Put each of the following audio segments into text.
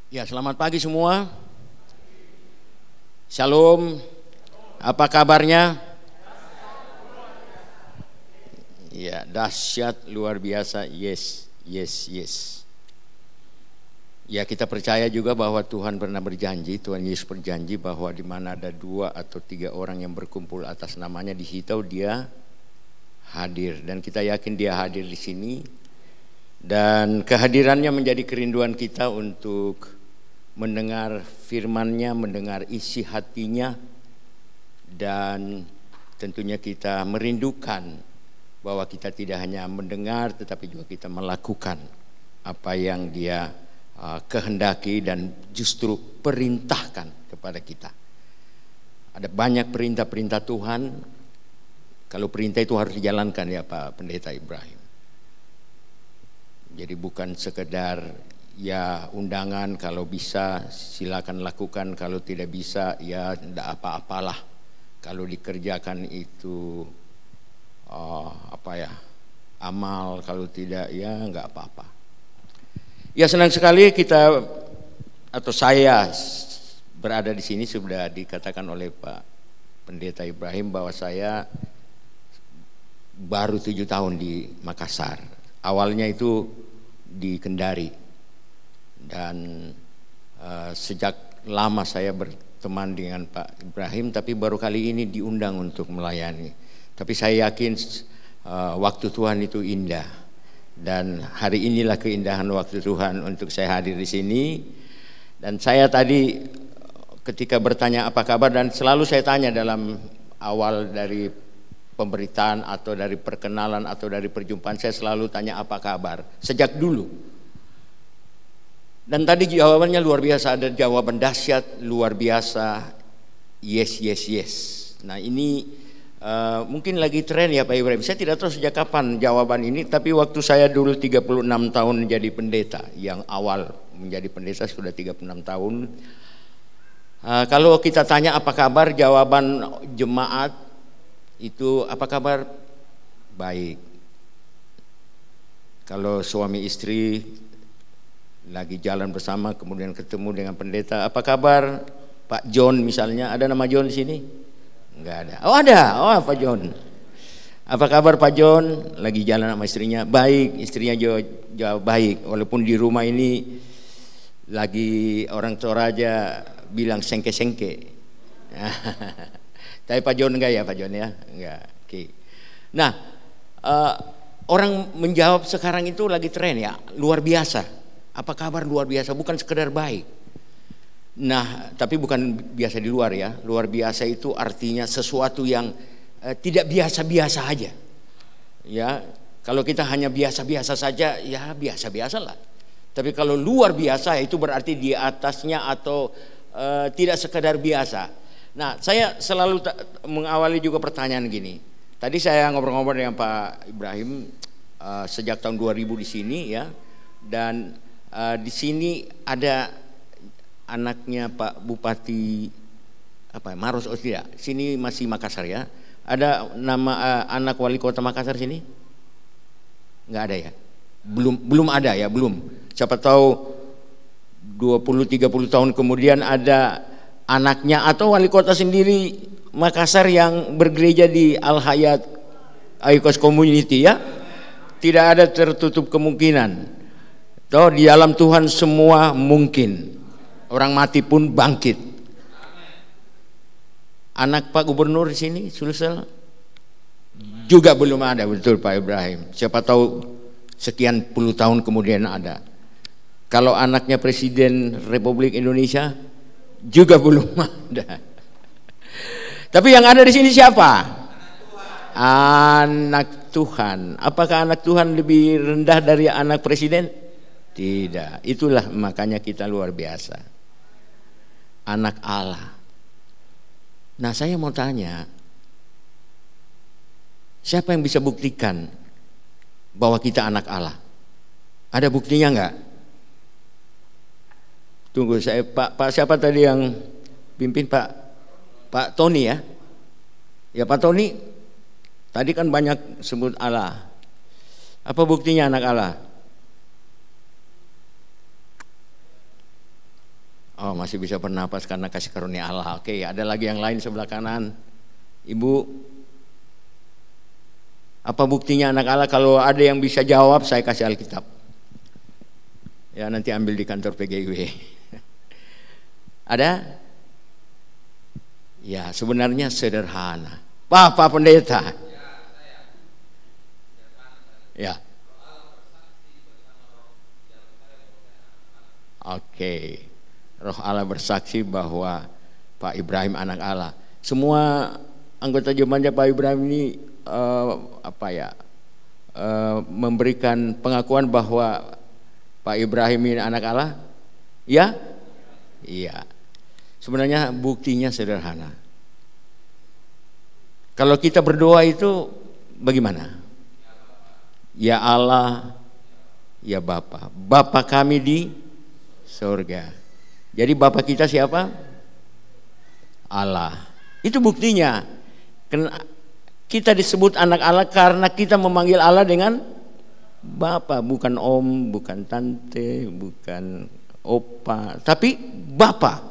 Ya, selamat pagi semua. Shalom. Apa kabarnya? Ya, dahsyat, luar biasa. Yes, yes, yes. Ya, kita percaya juga bahwa Tuhan pernah berjanji, Tuhan Yesus berjanji bahwa di mana ada 2 atau 3 orang yang berkumpul atas namanya di situ Dia hadir, dan kita yakin Dia hadir di sini. Dan kehadirannya menjadi kerinduan kita untuk mendengar firman-Nya, mendengar isi hatinya, dan tentunya kita merindukan bahwa kita tidak hanya mendengar tetapi juga kita melakukan apa yang Dia kehendaki dan justru perintahkan kepada kita. Ada banyak perintah-perintah Tuhan. Kalau perintah itu harus dijalankan ya Pak Pendeta Ibrahim. Jadi bukan sekedar ya undangan, kalau bisa silakan lakukan, kalau tidak bisa ya tidak apa-apalah. Kalau dikerjakan itu amal, kalau tidak ya enggak apa-apa. Ya, senang sekali kita atau saya berada di sini. Sudah dikatakan oleh Pak Pendeta Ibrahim bahwa saya baru 7 tahun di Makassar. Awalnya itu di Kendari, dan sejak lama saya berteman dengan Pak Ibrahim, tapi baru kali ini diundang untuk melayani. Tapi saya yakin waktu Tuhan itu indah, dan hari inilah keindahan waktu Tuhan untuk saya hadir di sini. Dan saya tadi ketika bertanya apa kabar, dan selalu saya tanya dalam awal dari pemberitaan atau dari perkenalan atau dari perjumpaan, saya selalu tanya apa kabar sejak dulu. Dan tadi jawabannya luar biasa, ada jawaban dahsyat luar biasa, yes, yes, yes. Nah ini mungkin lagi tren ya Pak Ibrahim. Saya tidak tahu sejak kapan jawaban ini, tapi waktu saya dulu 36 tahun menjadi pendeta, yang awal menjadi pendeta sudah 36 tahun. Kalau kita tanya apa kabar, jawaban jemaat itu apa kabar? Baik. Kalau suami istri lagi jalan bersama kemudian ketemu dengan pendeta, apa kabar Pak John misalnya? Ada nama John di sini? Enggak ada. Oh ada. Oh Pak John. Apa kabar Pak John? Lagi jalan sama istrinya? Baik. Istrinya jauh baik. Walaupun di rumah ini lagi orang Toraja bilang sengke-sengke. Tapi Pak John enggak ya Pak John ya? Enggak. Oke. Nah, orang menjawab sekarang itu lagi tren ya, luar biasa. Apa kabar luar biasa, bukan sekedar baik. Nah, tapi bukan biasa di luar ya. Luar biasa itu artinya sesuatu yang tidak biasa-biasa aja. Ya, kalau kita hanya biasa-biasa saja, ya biasa-biasalah. Tapi kalau luar biasa itu berarti di atasnya atau tidak sekedar biasa. Nah, saya selalu mengawali juga pertanyaan gini. Tadi saya ngobrol-ngobrol dengan Pak Ibrahim sejak tahun 2000 di sini ya, dan di sini ada anaknya Pak Bupati Maros Ostia. Sini masih Makassar ya. Ada nama anak wali kota Makassar sini? Enggak ada ya? Belum ada ya, belum. Siapa tahu 20-30 tahun kemudian ada anaknya atau wali kota sendiri Makassar yang bergereja di Al Hayat Aikos Community ya. Tidak ada tertutup kemungkinan. Toh di dalam Tuhan semua mungkin. Orang mati pun bangkit. Anak Pak Gubernur di sini Sulsel juga belum ada, betul Pak Ibrahim. Siapa tahu sekian puluh tahun kemudian ada. Kalau anaknya Presiden Republik Indonesia juga belum ada. Tapi yang ada di sini siapa? Anak Tuhan. Apakah anak Tuhan lebih rendah dari anak presiden? Tidak. Itulah makanya kita luar biasa. Anak Allah. Nah, saya mau tanya, siapa yang bisa buktikan bahwa kita anak Allah? Ada buktinya enggak? Tunggu, saya Pak siapa tadi yang pimpin Pak Tony ya? Ya Pak Tony, tadi kan banyak sebut Allah. Apa buktinya anak Allah? Oh, masih bisa bernapas karena kasih karunia Allah. Oke, ada lagi yang lain sebelah kanan. Ibu, apa buktinya anak Allah? Kalau ada yang bisa jawab, saya kasih Alkitab. Ya, nanti ambil di kantor PGIW. Ada? Ya, sebenarnya sederhana. Pak Pendeta. Ya. Oke. Roh Allah bersaksi bahwa Pak Ibrahim anak Allah. Semua anggota jemaatnya Pak Ibrahim ini memberikan pengakuan bahwa Pak Ibrahim ini anak Allah. Ya? Iya. Sebenarnya buktinya sederhana. Kalau kita berdoa itu bagaimana? Ya Allah, ya Bapa. Bapa kami di surga. Jadi Bapa kita siapa? Allah. Itu buktinya. Kita disebut anak Allah karena kita memanggil Allah dengan Bapa, bukan om, bukan tante, bukan opa, tapi Bapa.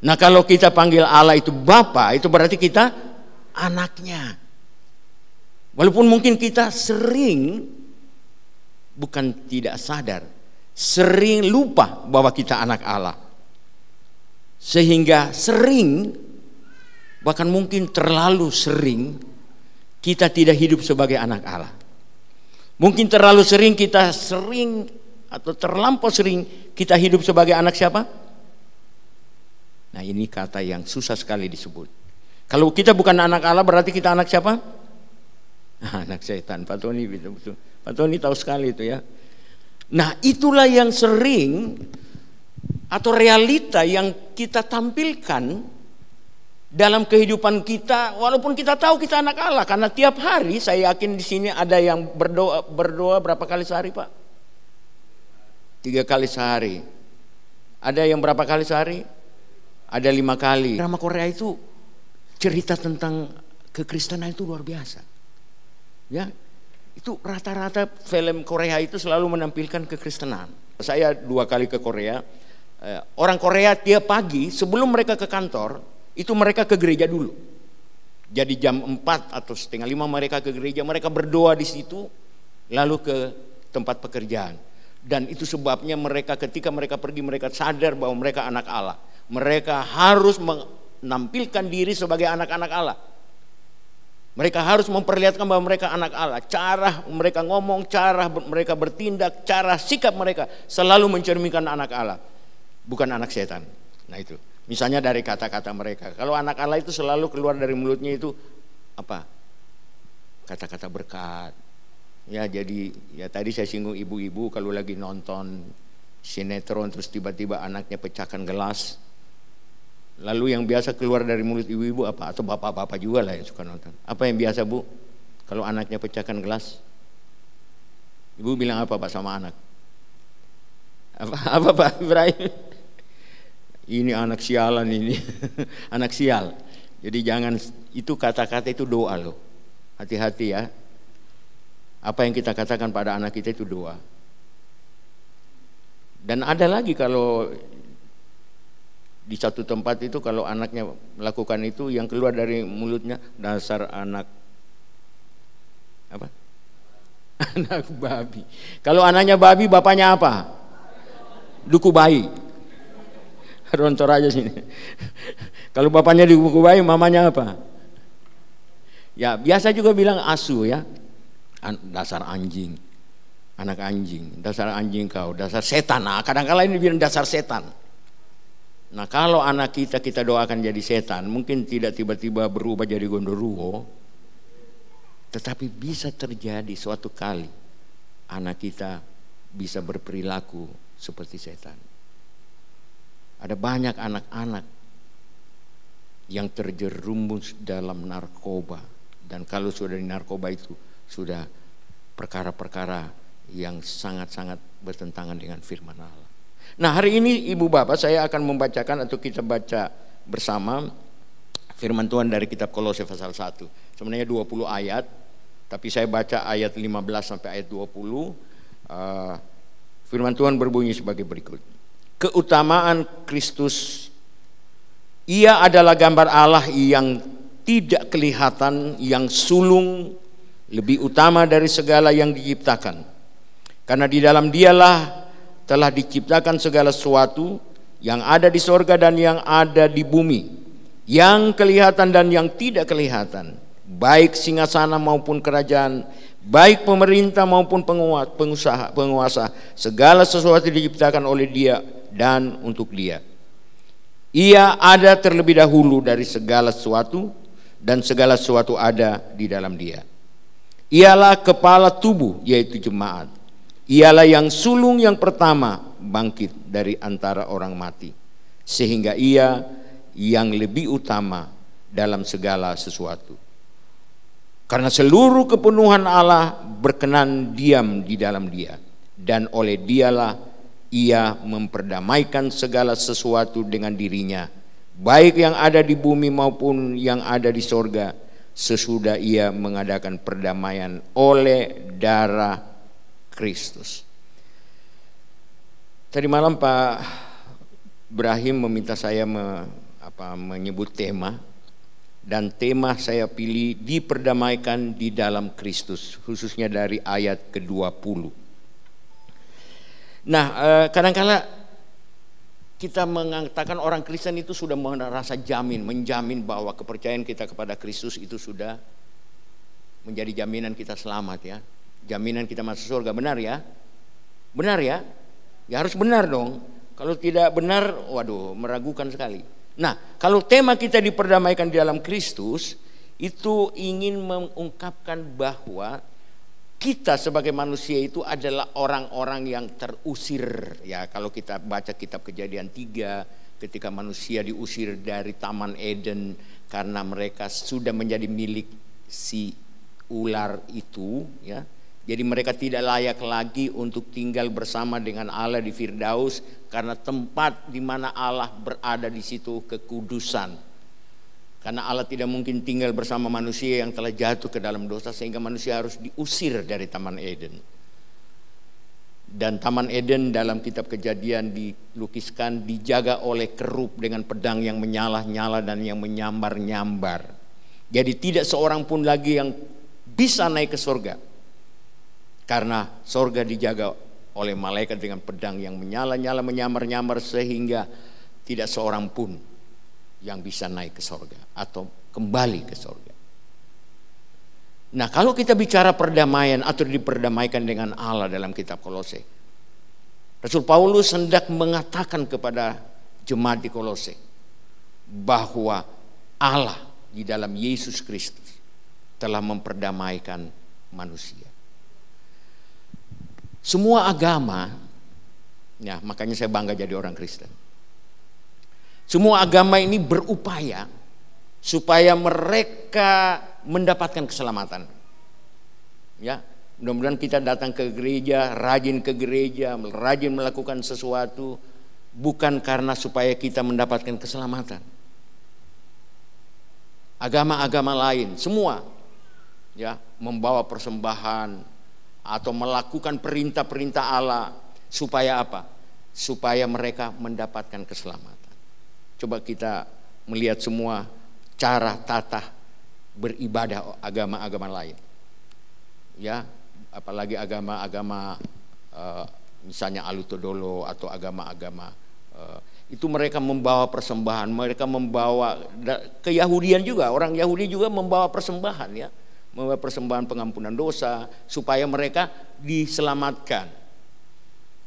Nah, kalau kita panggil Allah itu Bapa, itu berarti kita anaknya. Walaupun mungkin kita sering, bukan tidak sadar, sering lupa bahwa kita anak Allah. Sehingga sering, bahkan mungkin terlalu sering, kita tidak hidup sebagai anak Allah. Mungkin terlalu sering kita atau terlampau sering kita hidup sebagai anak siapa? Nah, ini kata yang susah sekali disebut. Kalau kita bukan anak Allah, berarti kita anak siapa? Anak setan. Pak Tony betul-betul. Pak Tony tahu sekali itu ya. Nah, itulah yang sering atau realita yang kita tampilkan dalam kehidupan kita, walaupun kita tahu kita anak Allah. Karena tiap hari saya yakin di sini ada yang berdoa berapa kali sehari, Pak? 3 kali sehari. Ada yang berapa kali sehari? Ada 5 kali. Drama Korea itu cerita tentang kekristenan itu luar biasa. Ya, itu rata-rata film Korea itu selalu menampilkan kekristenan. Saya 2 kali ke Korea. Orang Korea tiap pagi sebelum mereka ke kantor, itu mereka ke gereja dulu. Jadi jam 4 atau setengah 5 mereka ke gereja, mereka berdoa di situ, lalu ke tempat pekerjaan. Dan itu sebabnya mereka ketika mereka pergi, mereka sadar bahwa mereka anak Allah. Mereka harus menampilkan diri sebagai anak-anak Allah. Mereka harus memperlihatkan bahwa mereka anak Allah. Cara mereka ngomong, cara mereka bertindak, cara sikap mereka selalu mencerminkan anak Allah, bukan anak setan. Nah itu. Misalnya dari kata-kata mereka. Kalau anak Allah itu selalu keluar dari mulutnya itu apa? Kata-kata berkat. Ya, jadi ya tadi saya singgung ibu-ibu kalau lagi nonton sinetron terus tiba-tiba anaknya pecahkan gelas. Lalu yang biasa keluar dari mulut ibu-ibu apa? Atau bapak-bapak juga lah yang suka nonton. Apa yang biasa, Bu? Kalau anaknya pecahkan gelas? Ibu bilang apa, Pak, sama anak? Apa Pak Ibrahim? Ini anak sialan ini. Anak sial. Jadi jangan, itu kata-kata itu doa loh. Hati-hati ya. Apa yang kita katakan pada anak kita itu doa. Dan ada lagi kalau di satu tempat itu kalau anaknya melakukan itu, yang keluar dari mulutnya dasar anak apa? Anak babi. Kalau anaknya babi, bapaknya apa? Duku bayi. Rontor aja sini. Kalau bapaknya duku bayi, mamanya apa? Ya biasa juga bilang asu ya. Dasar anjing, anak anjing, dasar anjing kau, dasar setan. Nah, kadang-kala ini bilang dasar setan. Nah, kalau anak kita doakan jadi setan, mungkin tidak tiba-tiba berubah jadi gondoruo, tetapi bisa terjadi suatu kali anak kita bisa berperilaku seperti setan. Ada banyak anak-anak yang terjerumus dalam narkoba, dan kalau sudah di narkoba itu sudah perkara-perkara yang sangat-sangat bertentangan dengan firman Allah. Nah, hari ini Ibu Bapak saya akan membacakan atau kita baca bersama firman Tuhan dari kitab Kolose pasal 1. Sebenarnya 20 ayat, tapi saya baca ayat 15 sampai ayat 20. Firman Tuhan berbunyi sebagai berikut. keutamaan Kristus. Ia adalah gambar Allah yang tidak kelihatan, yang sulung, lebih utama dari segala yang diciptakan. Karena di dalam Dialah telah diciptakan segala sesuatu yang ada di sorga dan yang ada di bumi, yang kelihatan dan yang tidak kelihatan, baik singgasana maupun kerajaan, baik pemerintah maupun penguasa, segala sesuatu diciptakan oleh Dia dan untuk Dia. Ia ada terlebih dahulu dari segala sesuatu, dan segala sesuatu ada di dalam Dia. Ialah kepala tubuh, yaitu jemaat. Ialah yang sulung yang pertama bangkit dari antara orang mati, sehingga Ia yang lebih utama dalam segala sesuatu. Karena seluruh kepenuhan Allah berkenan diam di dalam Dia, dan oleh Dialah Ia memperdamaikan segala sesuatu dengan dirinya, baik yang ada di bumi maupun yang ada di sorga, sesudah Ia mengadakan perdamaian oleh darah Kristus. Tadi malam Pak Ibrahim meminta saya menyebut tema, dan tema saya pilih diperdamaikan di dalam Kristus, khususnya dari ayat ke-20. Nah, kadang-kala kita mengatakan orang Kristen itu sudah merasa menjamin bahwa kepercayaan kita kepada Kristus itu sudah menjadi jaminan kita selamat, ya. Jaminan kita masuk surga. Benar ya? Benar ya? Ya harus benar dong. Kalau tidak benar, waduh, meragukan sekali. Nah, kalau tema kita diperdamaikan di dalam Kristus, itu ingin mengungkapkan bahwa kita sebagai manusia itu adalah orang-orang yang terusir. Ya, kalau kita baca kitab Kejadian 3, ketika manusia diusir dari Taman Eden karena mereka sudah menjadi milik si ular itu, ya. Jadi mereka tidak layak lagi untuk tinggal bersama dengan Allah di Firdaus, karena tempat di mana Allah berada di situ kekudusan. Karena Allah tidak mungkin tinggal bersama manusia yang telah jatuh ke dalam dosa, sehingga manusia harus diusir dari Taman Eden. Dan Taman Eden dalam kitab Kejadian dilukiskan dijaga oleh kerub dengan pedang yang menyala-nyala dan yang menyambar-nyambar. Jadi tidak seorang pun lagi yang bisa naik ke surga, karena surga dijaga oleh malaikat dengan pedang yang menyala-nyala, menyambar-nyambar, sehingga tidak seorang pun yang bisa naik ke surga atau kembali ke surga. Nah, kalau kita bicara perdamaian atau diperdamaikan dengan Allah dalam kitab Kolose, Rasul Paulus hendak mengatakan kepada jemaat di Kolose bahwa Allah di dalam Yesus Kristus telah memperdamaikan manusia. Semua agama, ya makanya saya bangga jadi orang Kristen. Semua agama ini berupaya supaya mereka mendapatkan keselamatan. Ya, mudah-mudahan kita datang ke gereja, rajin melakukan sesuatu bukan karena supaya kita mendapatkan keselamatan. Agama-agama lain semua, ya, membawa persembahan atau melakukan perintah-perintah Allah supaya apa? Supaya mereka mendapatkan keselamatan. Coba kita melihat semua cara tata beribadah agama-agama lain, ya, apalagi agama-agama misalnya Alutodolo atau agama-agama itu mereka membawa persembahan, mereka membawa keyahudian juga, orang Yahudi juga membawa persembahan, ya, membawa persembahan pengampunan dosa supaya mereka diselamatkan.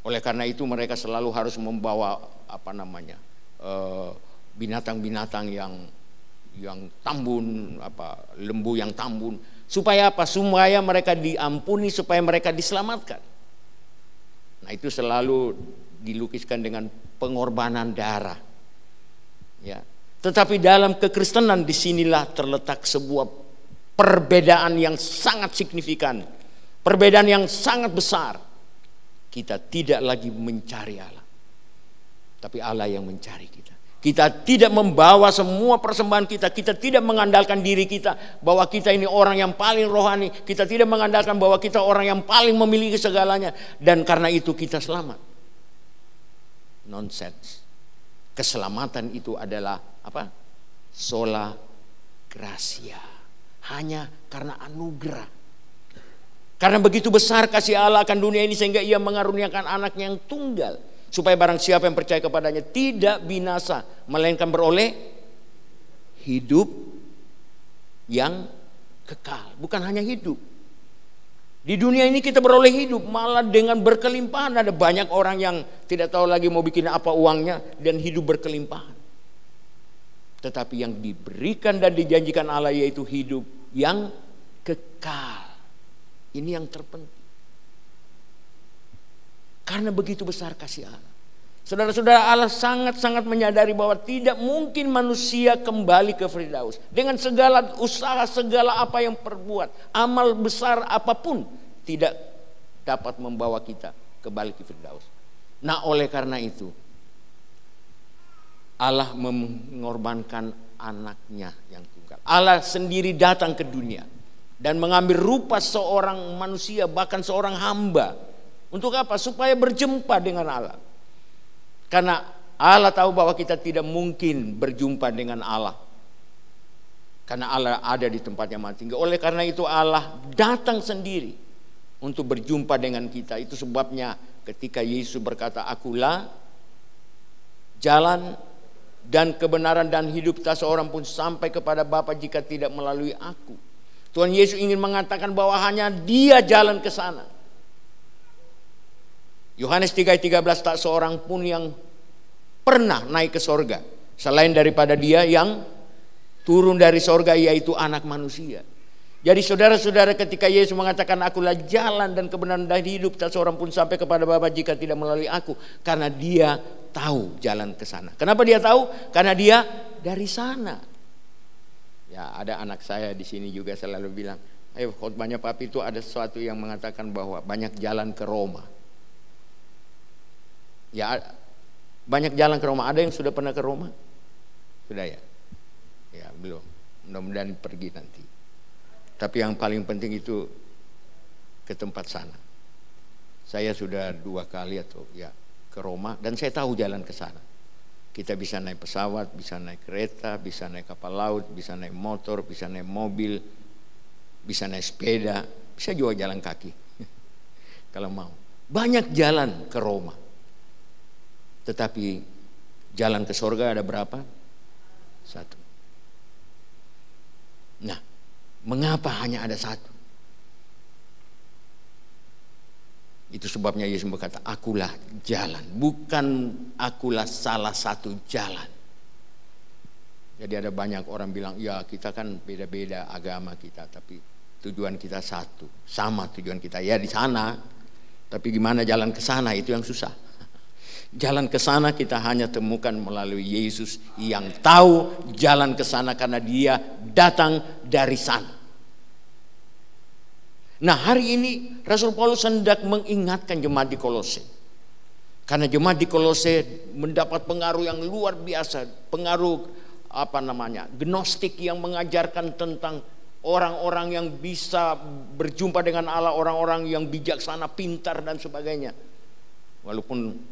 Oleh karena itu mereka selalu harus membawa binatang-binatang yang tambun, lembu yang tambun, supaya apa? Supaya mereka diampuni, supaya mereka diselamatkan. Nah, itu selalu dilukiskan dengan pengorbanan darah, ya. Tetapi dalam kekristenan disinilah terletak sebuah perbedaan yang sangat signifikan, perbedaan yang sangat besar. Kita tidak lagi mencari Allah, tapi Allah yang mencari kita. Kita tidak membawa semua persembahan kita. Kita tidak mengandalkan diri kita bahwa kita ini orang yang paling rohani. Kita tidak mengandalkan bahwa kita orang yang paling memiliki segalanya, dan karena itu kita selamat. nonsense. Keselamatan itu adalah apa? Sola gratia. Hanya karena anugerah. Karena begitu besar kasih Allah akan dunia ini sehingga ia mengaruniakan anaknya yang tunggal. Supaya barang siapa yang percaya kepadanya tidak binasa, melainkan beroleh hidup yang kekal. Bukan hanya hidup. Di dunia ini kita beroleh hidup, malah dengan berkelimpahan. Ada banyak orang yang tidak tahu lagi mau bikin apa uangnya dan hidup berkelimpahan. Tetapi yang diberikan dan dijanjikan Allah yaitu hidup yang kekal. Ini yang terpenting. Karena begitu besar kasih Allah. Saudara-saudara, Allah sangat-sangat menyadari bahwa tidak mungkin manusia kembali ke Firdaus. Dengan segala usaha, segala apa yang perbuat, amal besar apapun tidak dapat membawa kita kembali ke Firdaus. Nah, oleh karena itu Allah mengorbankan anaknya yang tunggal. Allah sendiri datang ke dunia dan mengambil rupa seorang manusia, bahkan seorang hamba. Untuk apa? Supaya berjumpa dengan Allah. Karena Allah tahu bahwa kita tidak mungkin berjumpa dengan Allah. Karena Allah ada di tempatnya maha tinggi. Oleh karena itu Allah datang sendiri untuk berjumpa dengan kita. Itu sebabnya ketika Yesus berkata, "Akulah jalan dan kebenaran dan hidup, tak seorang pun sampai kepada Bapa jika tidak melalui aku." Tuhan Yesus ingin mengatakan bahwa hanya Dia jalan ke sana. Yohanes 3:13, tak seorang pun yang pernah naik ke sorga selain daripada Dia yang turun dari sorga, yaitu anak manusia. Jadi saudara-saudara, ketika Yesus mengatakan akulah jalan dan kebenaran dan hidup, tak seorang pun sampai kepada Bapa jika tidak melalui aku. Karena Dia tahu jalan ke sana. Kenapa Dia tahu? Karena Dia dari sana. Ya, ada anak saya di sini juga selalu bilang, ayo khotbahnya papi itu ada sesuatu yang mengatakan bahwa banyak jalan ke Roma. Ya, banyak jalan ke Roma. Ada yang sudah pernah ke Roma? Sudah ya? Ya, belum. Mudah-mudahan pergi nanti. Tapi yang paling penting itu ke tempat sana. Saya sudah 2 kali atau ya ke Roma dan saya tahu jalan ke sana. Kita bisa naik pesawat, bisa naik kereta, bisa naik kapal laut, bisa naik motor, bisa naik mobil, bisa naik sepeda, bisa juga jalan kaki. Kalau mau. Banyak jalan ke Roma. Tetapi jalan ke sorga ada berapa? 1. Nah, mengapa hanya ada 1? Itu sebabnya Yesus berkata, akulah jalan. Bukan akulah salah satu jalan. Jadi ada banyak orang bilang, ya kita kan beda-beda agama kita, tapi tujuan kita satu. Sama tujuan kita, ya di sana. Tapi gimana jalan ke sana, itu yang susah. Jalan ke sana kita hanya temukan melalui Yesus yang tahu jalan ke sana karena Dia datang dari sana. Nah, hari ini Rasul Paulus hendak mengingatkan jemaat di Kolose. Karena jemaat di Kolose mendapat pengaruh yang luar biasa, pengaruh gnostik yang mengajarkan tentang orang-orang yang bisa berjumpa dengan Allah, orang-orang yang bijaksana, pintar dan sebagainya. Walaupun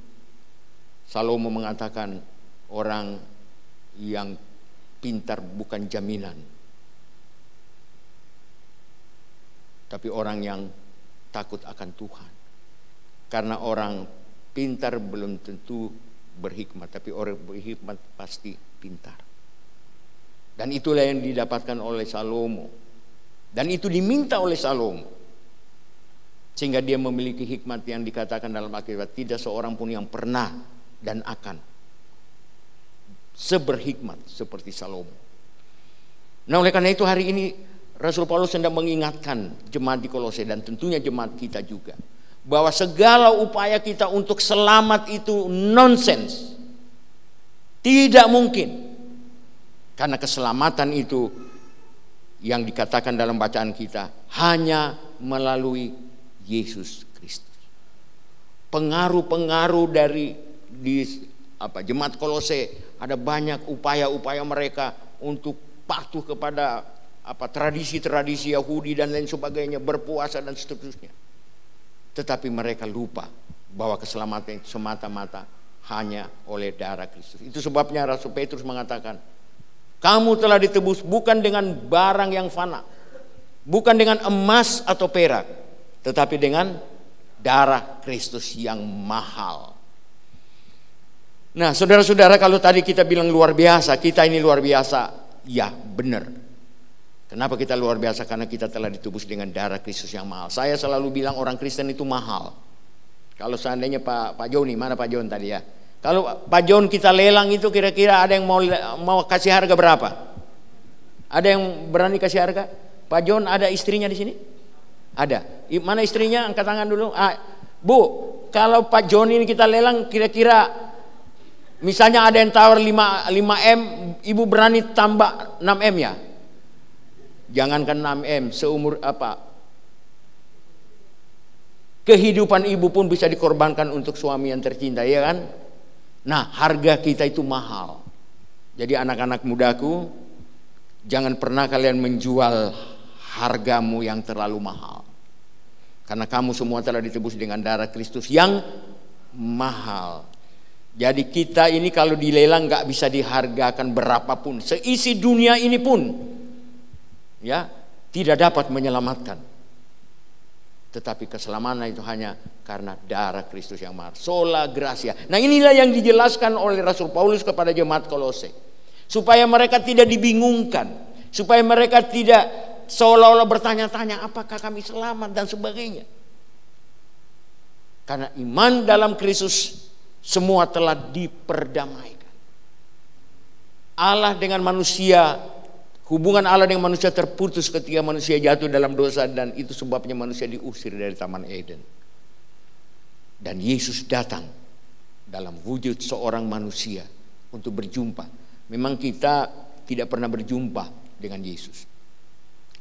Salomo mengatakan orang yang pintar bukan jaminan, tapi orang yang takut akan Tuhan. Karena orang pintar belum tentu berhikmat, tapi orang berhikmat pasti pintar. Dan itulah yang didapatkan oleh Salomo. Dan itu diminta oleh Salomo. Sehingga dia memiliki hikmat yang dikatakan dalam Alkitab, tidak seorang pun yang pernah dan akan seberhikmat seperti Salomo. Nah, oleh karena itu hari ini Rasul Paulus sedang mengingatkan jemaat di Kolose dan tentunya jemaat kita juga bahwa segala upaya kita untuk selamat itu nonsens. Tidak mungkin. Karena keselamatan itu yang dikatakan dalam bacaan kita hanya melalui Yesus Kristus. Pengaruh-pengaruh di jemaat Kolose, ada banyak upaya-upaya mereka untuk patuh kepada tradisi-tradisi Yahudi dan lain sebagainya, berpuasa dan seterusnya. Tetapi mereka lupa bahwa keselamatan itu semata-mata hanya oleh darah Kristus. Itu sebabnya Rasul Petrus mengatakan, kamu telah ditebus bukan dengan barang yang fana, bukan dengan emas atau perak, tetapi dengan darah Kristus yang mahal. Nah, saudara-saudara, kalau tadi kita bilang luar biasa, kita ini luar biasa, ya benar. Kenapa kita luar biasa? Karena kita telah ditebus dengan darah Kristus yang mahal. Saya selalu bilang orang Kristen itu mahal. Kalau seandainya Pak Joni, mana Pak Jon tadi ya? Kalau Pak Jon kita lelang itu kira-kira ada yang mau kasih harga berapa? Ada yang berani kasih harga? Pak Jon ada istrinya di sini? Ada. Mana istrinya? Angkat tangan dulu. Bu, kalau Pak Jon ini kita lelang kira-kira misalnya ada yang tawar 5M, ibu berani tambah 6M ya? Jangankan 6M, seumur kehidupan ibu pun bisa dikorbankan untuk suami yang tercinta, ya kan? Nah, harga kita itu mahal. Jadi anak-anak mudaku, jangan pernah kalian menjual hargamu yang terlalu mahal. Karena kamu semua telah ditebus dengan darah Kristus yang mahal. Jadi kita ini kalau dilelang gak bisa dihargakan berapapun. Seisi dunia ini pun ya tidak dapat menyelamatkan. Tetapi keselamatan itu hanya karena darah Kristus yang mahal. Sola gratia. Nah, inilah yang dijelaskan oleh Rasul Paulus kepada jemaat Kolose. Supaya mereka tidak dibingungkan. Supaya mereka tidak seolah-olah bertanya-tanya apakah kami selamat dan sebagainya. Karena iman dalam Kristus semua telah diperdamaikan. Allah dengan manusia, hubungan Allah dengan manusia terputus ketika manusia jatuh dalam dosa, dan itu sebabnya manusia diusir dari Taman Eden. Dan Yesus datang dalam wujud seorang manusia untuk berjumpa. Memang kita tidak pernah berjumpa dengan Yesus.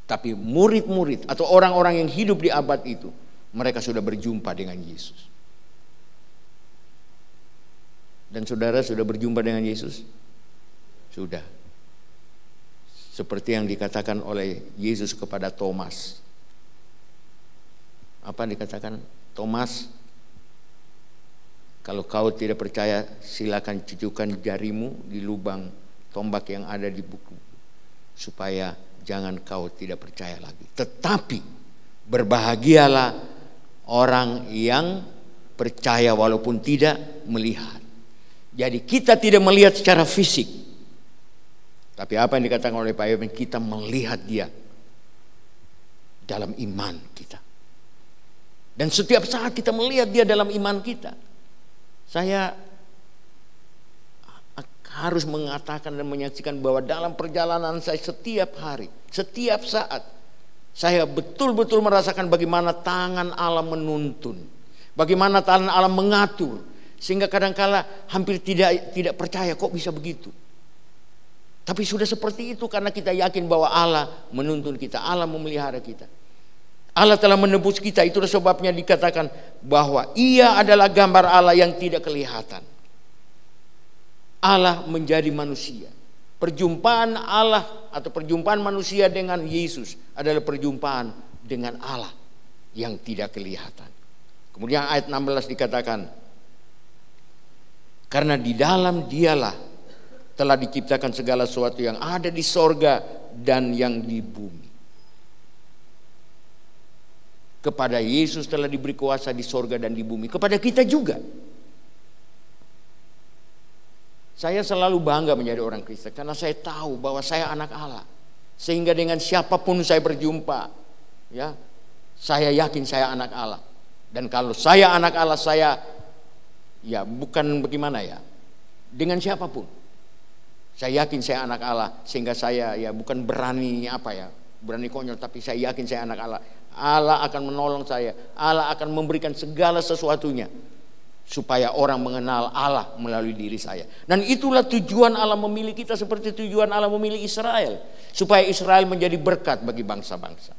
Tapi murid-murid atau orang-orang yang hidup di abad itu, mereka sudah berjumpa dengan Yesus. Dan saudara sudah berjumpa dengan Yesus? Sudah. Seperti yang dikatakan oleh Yesus kepada Thomas. Apa dikatakan? Thomas, kalau kau tidak percaya, silakan cucukkan jarimu di lubang tombak yang ada di buku, supaya jangan kau tidak percaya lagi. Tetapi berbahagialah orang yang percaya walaupun tidak melihat. Jadi kita tidak melihat secara fisik, tapi apa yang dikatakan oleh Pak Yoben, kita melihat dia dalam iman kita. Dan setiap saat kita melihat dia dalam iman kita. Saya harus mengatakan dan menyaksikan bahwa dalam perjalanan saya setiap hari, setiap saat, saya betul-betul merasakan bagaimana tangan Allah menuntun, bagaimana tangan Allah mengatur, sehingga kadang-kala hampir tidak percaya kok bisa begitu. Tapi sudah seperti itu karena kita yakin bahwa Allah menuntun kita, Allah memelihara kita. Allah telah menebus kita, itulah sebabnya dikatakan bahwa Ia adalah gambar Allah yang tidak kelihatan. Allah menjadi manusia. Perjumpaan Allah atau perjumpaan manusia dengan Yesus adalah perjumpaan dengan Allah yang tidak kelihatan. Kemudian ayat 16 dikatakan, karena di dalam Dialah telah diciptakan segala sesuatu yang ada di sorga dan yang di bumi. Kepada Yesus telah diberi kuasa di sorga dan di bumi. Kepada kita juga. Saya selalu bangga menjadi orang Kristen karena saya tahu bahwa saya anak Allah. Sehingga dengan siapapun saya berjumpa, ya, saya yakin saya anak Allah. Dan kalau saya anak Allah, saya ya bukan bagaimana ya, dengan siapapun saya yakin saya anak Allah, sehingga saya ya bukan berani berani konyol, tapi saya yakin saya anak Allah. Allah akan menolong saya, Allah akan memberikan segala sesuatunya supaya orang mengenal Allah melalui diri saya. Dan itulah tujuan Allah memilih kita, seperti tujuan Allah memilih Israel, supaya Israel menjadi berkat bagi bangsa-bangsa.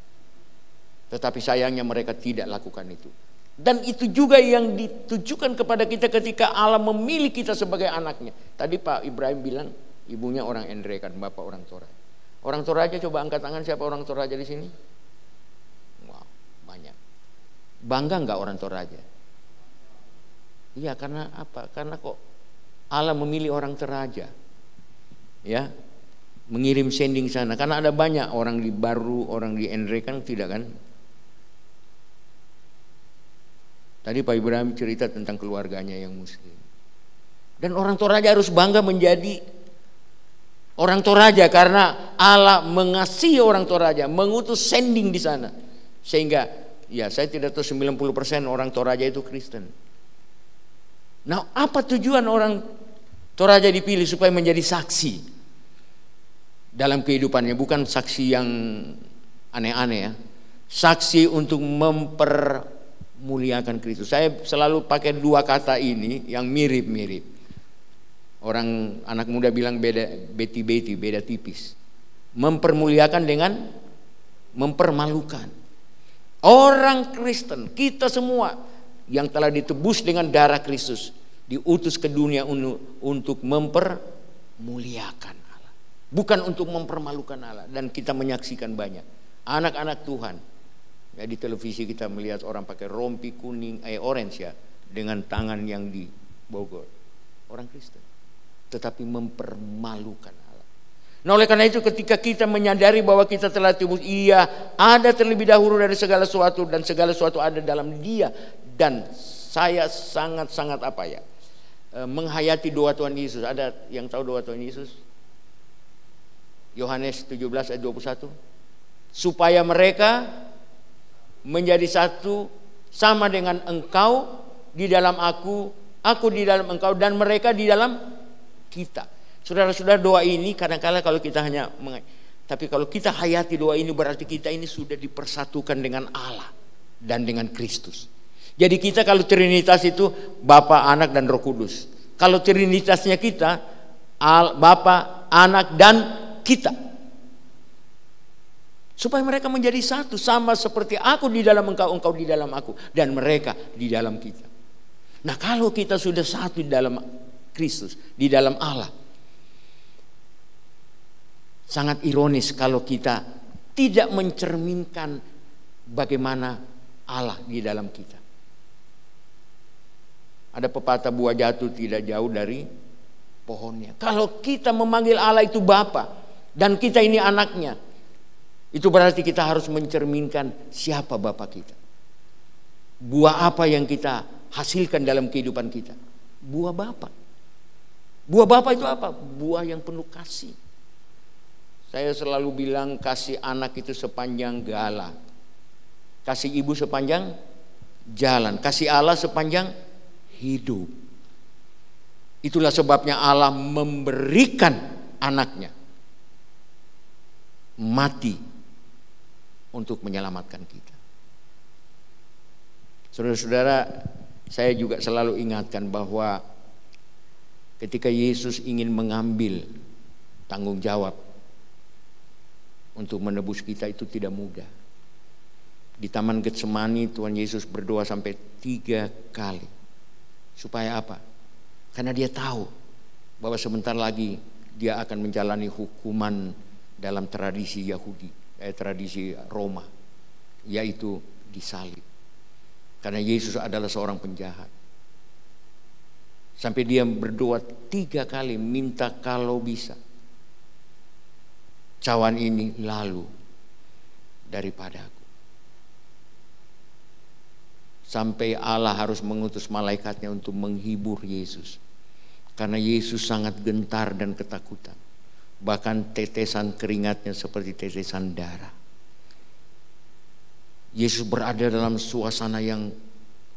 Tetapi sayangnya mereka tidak lakukan itu. Dan itu juga yang ditujukan kepada kita ketika Allah memilih kita sebagai anaknya. Tadi Pak Ibrahim bilang ibunya orang Endre kan, bapak orang Toraja. Orang Toraja, coba angkat tangan siapa orang Toraja di sini? Wow, banyak. Bangga nggak orang Toraja? Iya, karena apa? Karena kok Allah memilih orang Toraja, ya, mengirim sending sana. Karena ada banyak orang di Baru, orang di Endre kan tidak kan. Tadi Pak Ibrahim cerita tentang keluarganya yang Muslim. Dan orang Toraja harus bangga menjadi orang Toraja karena Allah mengasihi orang Toraja, mengutus sending di sana. Sehingga ya saya tidak tahu 90% orang Toraja itu Kristen. Nah, apa tujuan orang Toraja dipilih? Supaya menjadi saksi dalam kehidupannya, bukan saksi yang aneh-aneh ya. Saksi untuk mempermuliakan Kristus. Saya selalu pakai dua kata ini yang mirip-mirip. Orang anak muda bilang beti-beti, beda tipis. Mempermuliakan dengan mempermalukan. Orang Kristen, kita semua yang telah ditebus dengan darah Kristus, diutus ke dunia untuk mempermuliakan Allah, bukan untuk mempermalukan Allah. Dan kita menyaksikan banyak anak-anak Tuhan ya, di televisi kita melihat orang pakai rompi kuning, orange ya, dengan tangan yang di Bogor, orang Kristen, tetapi mempermalukan Allah. Nah, oleh karena itu ketika kita menyadari bahwa kita telah tebus, iya, ada terlebih dahulu dari segala sesuatu, dan segala sesuatu ada dalam Dia. Dan saya sangat-sangat menghayati doa Tuhan Yesus. Ada yang tahu doa Tuhan Yesus? Yohanes 17 ayat 21. Supaya mereka menjadi satu sama dengan Engkau di dalam aku di dalam Engkau, dan mereka di dalam kita. Saudara-saudara, doa ini kadang-kala kalau kita tapi kalau kita hayati doa ini, berarti kita ini sudah dipersatukan dengan Allah dan dengan Kristus. Jadi kita kalau Trinitas itu Bapa, Anak, dan Roh Kudus. Kalau Trinitasnya kita Bapa, Anak, dan kita. Supaya mereka menjadi satu, sama seperti aku di dalam Engkau, Engkau di dalam aku, dan mereka di dalam kita. Nah, kalau kita sudah satu di dalam Kristus, di dalam Allah, sangat ironis kalau kita tidak mencerminkan bagaimana Allah di dalam kita. Ada pepatah, buah jatuh tidak jauh dari pohonnya. Kalau kita memanggil Allah itu Bapa dan kita ini anaknya, itu berarti kita harus mencerminkan siapa Bapa kita. Buah apa yang kita hasilkan dalam kehidupan kita? Buah Bapa. Buah Bapa itu apa? Buah yang penuh kasih. Saya selalu bilang kasih anak itu sepanjang gala, kasih ibu sepanjang jalan, kasih Allah sepanjang hidup. Itulah sebabnya Allah memberikan anaknya mati untuk menyelamatkan kita. Saudara-saudara, saya juga selalu ingatkan bahwa ketika Yesus ingin mengambil tanggung jawab untuk menebus kita, itu tidak mudah. Di Taman Getsemani Tuhan Yesus berdoa sampai 3 kali. Supaya apa? Karena Dia tahu bahwa sebentar lagi Dia akan menjalani hukuman dalam tradisi Yahudi, tradisi Roma, yaitu disalib. Karena Yesus adalah seorang penjahat. Sampai Dia berdoa 3 kali, minta kalau bisa cawan ini lalu daripadaku. Sampai Allah harus mengutus malaikatnya untuk menghibur Yesus. Karena Yesus sangat gentar dan ketakutan. Bahkan tetesan keringatnya seperti tetesan darah. Yesus berada dalam suasana yang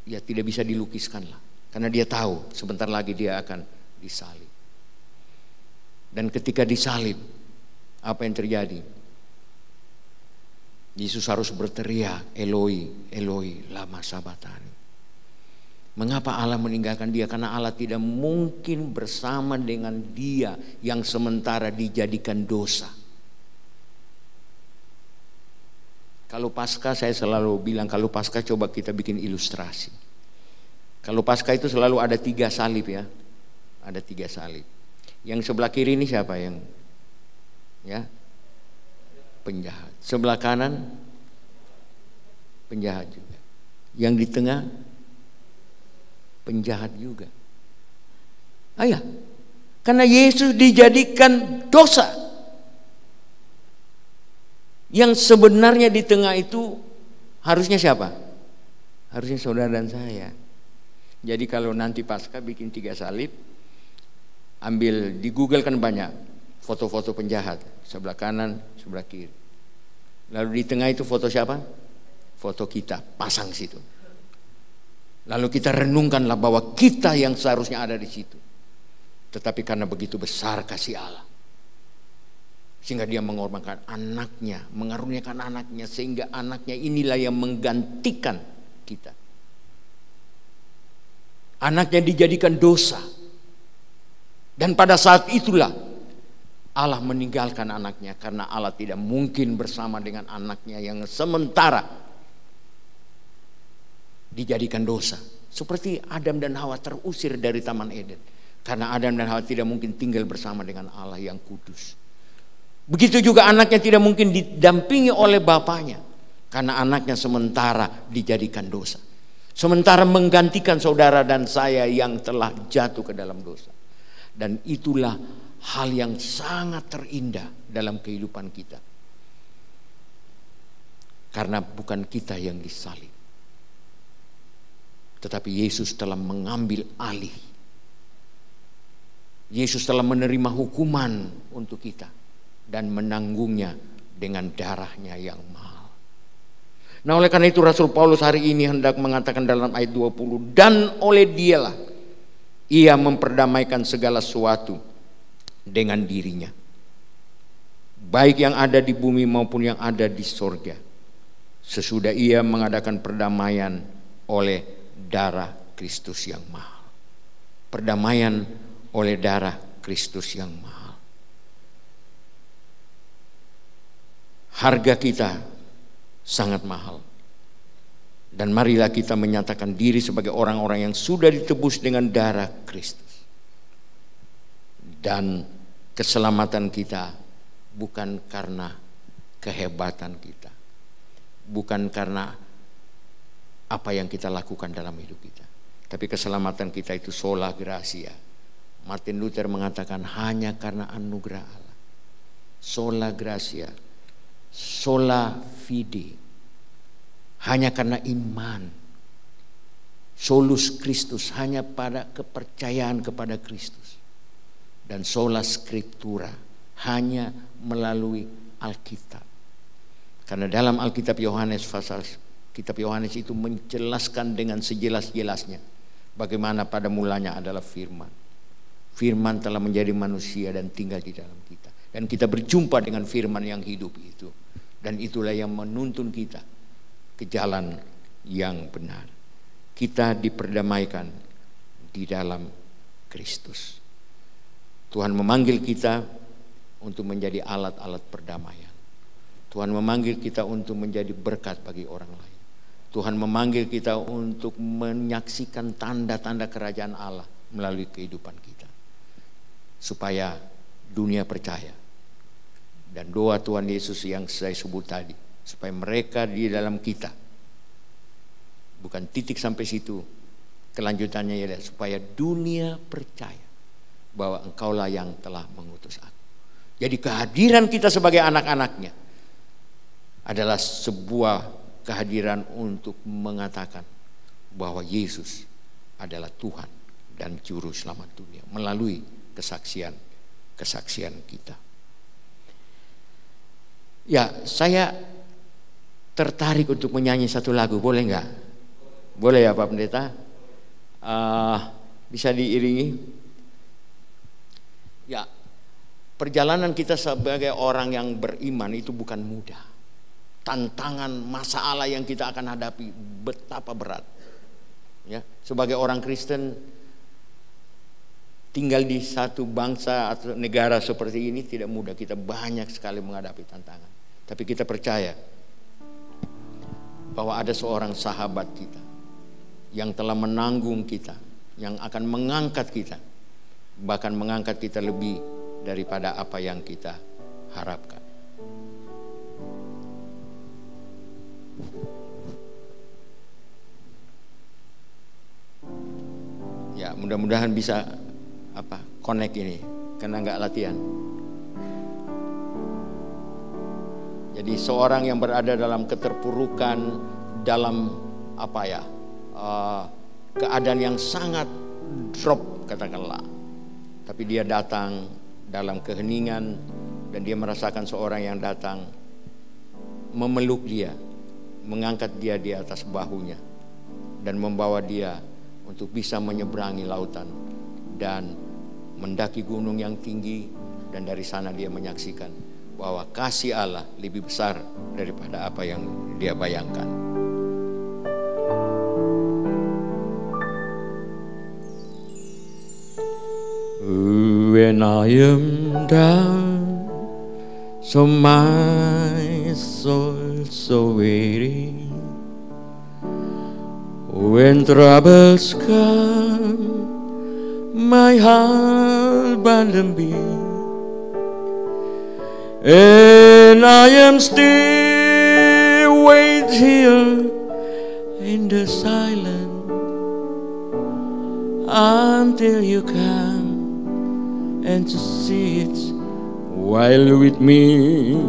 ya tidak bisa dilukiskan lah. Karena Dia tahu sebentar lagi Dia akan disalib. Dan ketika disalib, apa yang terjadi? Yesus harus berteriak, Eloi, Eloi, lama sabachthani. Mengapa Allah meninggalkan Dia? Karena Allah tidak mungkin bersama dengan Dia yang sementara dijadikan dosa. Kalau Paskah, saya selalu bilang, kalau Paskah coba kita bikin ilustrasi. Kalau Paskah itu selalu ada 3 salib ya. Ada 3 salib. Yang sebelah kiri ini siapa yang ya? Penjahat. Sebelah kanan penjahat juga. Yang di tengah penjahat juga. Ayah, Karena Yesus dijadikan dosa. Yang sebenarnya di tengah itu harusnya siapa? Harusnya saudara dan saya. Jadi kalau nanti Paskah bikin 3 salib, ambil di Google kan banyak foto-foto penjahat, sebelah kanan, sebelah kiri. Lalu di tengah itu foto siapa? Foto kita, pasang situ. Lalu kita renungkanlah bahwa kita yang seharusnya ada di situ. Tetapi karena begitu besar kasih Allah, sehingga dia mengorbankan anaknya, mengaruniakan anaknya, sehingga anaknya inilah yang menggantikan kita. Anaknya dijadikan dosa. Dan pada saat itulah Allah meninggalkan anaknya, karena Allah tidak mungkin bersama dengan anaknya yang sementara dijadikan dosa. Seperti Adam dan Hawa terusir dari Taman Eden, karena Adam dan Hawa tidak mungkin tinggal bersama dengan Allah yang kudus. Begitu juga anaknya tidak mungkin didampingi oleh bapaknya, karena anaknya sementara dijadikan dosa. Sementara menggantikan saudara dan saya yang telah jatuh ke dalam dosa. Dan itulah hal yang sangat terindah dalam kehidupan kita. Karena bukan kita yang disalib, tetapi Yesus telah mengambil alih. Yesus telah menerima hukuman untuk kita dan menanggungnya dengan darahnya yang mahal. Nah, oleh karena itu Rasul Paulus hari ini hendak mengatakan dalam ayat 20, dan oleh dialah ia memperdamaikan segala sesuatu dengan dirinya, baik yang ada di bumi maupun yang ada di sorga, sesudah ia mengadakan perdamaian oleh darah Kristus yang mahal. Perdamaian oleh darah Kristus yang mahal. Harga kita sangat mahal. Dan marilah kita menyatakan diri sebagai orang-orang yang sudah ditebus dengan darah Kristus. Dan keselamatan kita bukan karena kehebatan kita, bukan karena apa yang kita lakukan dalam hidup kita, tapi keselamatan kita itu sola gratia. Martin Luther mengatakan hanya karena anugerah Allah. Sola gratia, sola fide, hanya karena iman. Solus Christus, hanya pada kepercayaan kepada Kristus. Dan sola scriptura, hanya melalui Alkitab. Karena dalam Alkitab Yohanes Kitab Yohanes itu menjelaskan dengan sejelas-jelasnya bagaimana pada mulanya adalah firman. Firman telah menjadi manusia dan tinggal di dalam kita. Dan kita berjumpa dengan firman yang hidup itu. Dan itulah yang menuntun kita ke jalan yang benar. Kita diperdamaikan di dalam Kristus. Tuhan memanggil kita untuk menjadi alat-alat perdamaian. Tuhan memanggil kita untuk menjadi berkat bagi orang lain. Tuhan memanggil kita untuk menyaksikan tanda-tanda kerajaan Allah melalui kehidupan kita, supaya dunia percaya. Dan doa Tuhan Yesus yang saya sebut tadi, supaya mereka di dalam kita, bukan titik sampai situ, kelanjutannya ya, supaya dunia percaya bahwa Engkaulah yang telah mengutus aku. Jadi kehadiran kita sebagai anak-anaknya adalah sebuah kehadiran untuk mengatakan bahwa Yesus adalah Tuhan dan Juru Selamat dunia melalui kesaksian kita. Ya, saya tertarik untuk menyanyi satu lagu, boleh nggak? Boleh ya Pak Pendeta? Bisa diiringi? Ya, perjalanan kita sebagai orang yang beriman itu bukan mudah. Tantangan masalah yang kita akan hadapi betapa berat. Ya, sebagai orang Kristen tinggal di satu bangsa atau negara seperti ini tidak mudah. Kita banyak sekali menghadapi tantangan. Tapi kita percaya bahwa ada seorang sahabat kita yang telah menanggung kita, yang akan mengangkat kita, bahkan mengangkat kita lebih daripada apa yang kita harapkan. Ya, mudah-mudahan bisa connect ini. karena nggak latihan. Jadi seorang yang berada dalam keterpurukan, dalam keadaan yang sangat drop katakanlah, tapi dia datang dalam keheningan dan dia merasakan seorang yang datang memeluk dia, mengangkat dia di atas bahunya dan membawa dia untuk bisa menyeberangi lautan dan mendaki gunung yang tinggi, dan dari sana dia menyaksikan bahwa kasih Allah lebih besar daripada apa yang dia bayangkan. When I am down, so my soul so weary, when troubles come, my heart abandons me, and I am still wait here in the silence until you come and to sit while with me.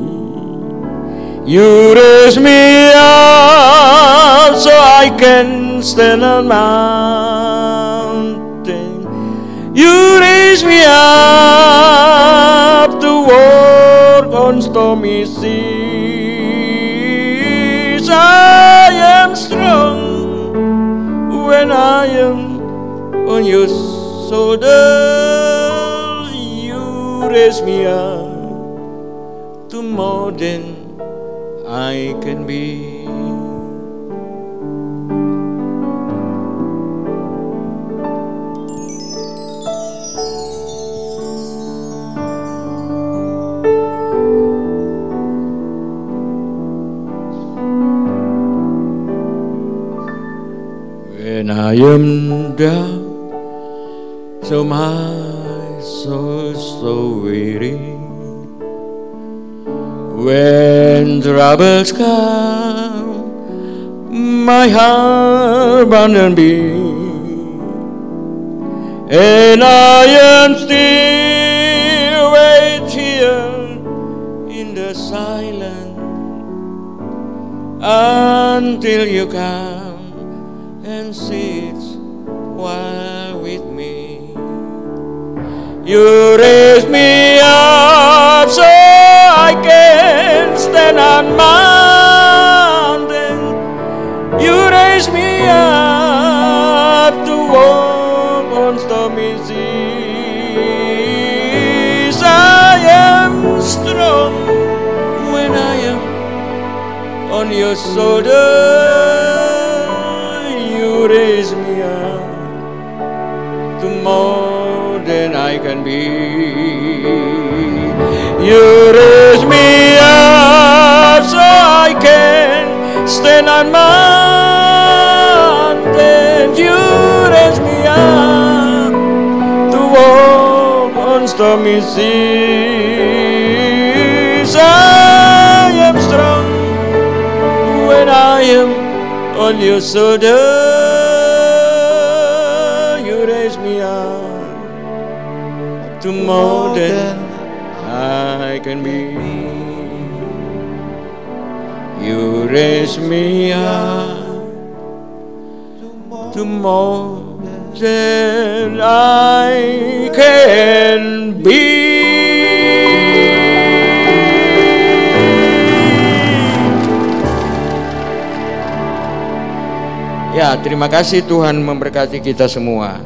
You raise me up so I can stand on mountain. You raise me up to walk on stormy seas. I am strong when I am on your shoulders. You raise me up to more than I can be. When I am down, so my soul so weary, when troubles come, my heart abandons me, and I am still wait here in the silence until you come and sit while with me. You raise me up so I can stand on mountain. You raise me up to walk on stormy seas. I am strong when I am on your shoulder. You raise me up to more than I can be. You raise me up so I can stand on mountains. You raise me up to walk on stormy seas. I am strong when I am on your shoulder. You raise me up to more than I can be. You raise me up to more than I can be. Ya, terima kasih, Tuhan memberkati kita semua.